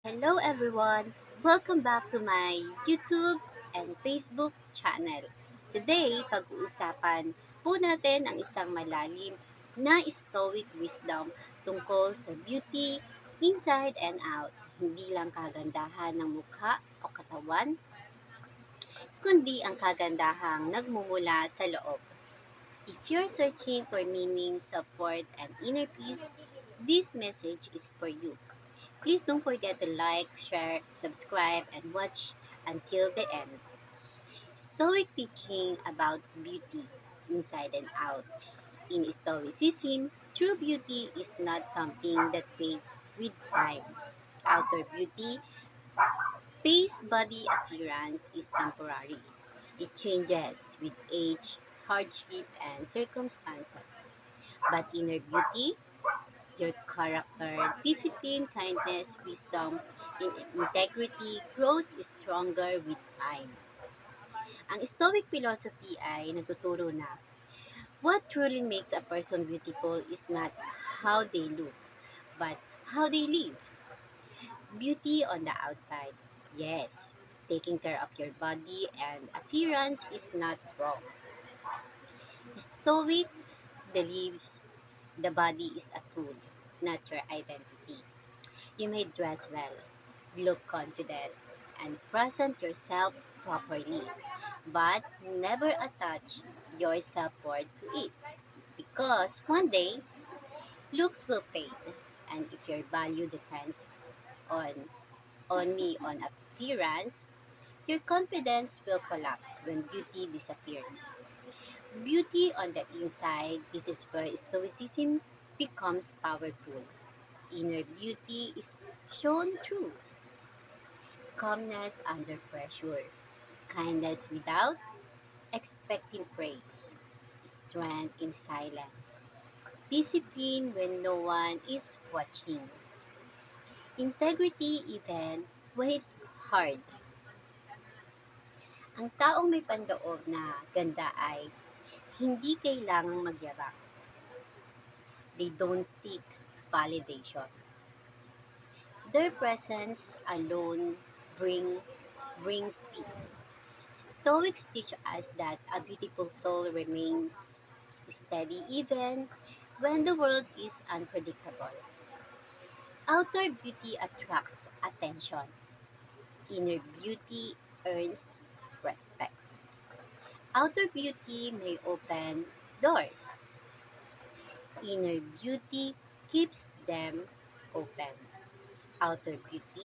Hello everyone! Welcome back to my YouTube and Facebook channel. Today, pag-uusapan po natin ang isang malalim na stoic wisdom tungkol sa beauty inside and out. Hindi lang kagandahan ng mukha o katawan, kundi ang kagandahang nagmumula sa loob. If you're searching for meaning, support, and inner peace, this message is for you. Please don't forget to like, share, subscribe, and watch until the end. Stoic teaching about beauty, inside and out. In Stoicism, true beauty is not something that fades with time. Outer beauty, face, body appearance is temporary. It changes with age, hardship, and circumstances. But inner beauty, your character, discipline, kindness, wisdom, and integrity grows stronger with time. Ang Stoic philosophy ay nagtuturo na what truly makes a person beautiful is not how they look, but how they live. Beauty on the outside, yes. Taking care of your body and appearance is not wrong. Stoics believes the body is a tool, not your identity. You may dress well, look confident, and present yourself properly, but never attach your self-worth to it. Because one day, looks will fade, and if your value depends on only on appearance, your confidence will collapse when beauty disappears. Beauty on the inside, this is where Stoicism becomes powerful. Inner beauty is shown through calmness under pressure, kindness without expecting praise, strength in silence, discipline when no one is watching, integrity even when it's hard. Ang taong may panloob na ganda ay hindi kailangang magyabang. They don't seek validation. Their presence alone brings peace. Stoics teach us that a beautiful soul remains steady even when the world is unpredictable. Outer beauty attracts attentions. Inner beauty earns respect. Outer beauty may open doors. Inner beauty keeps them open. Outer beauty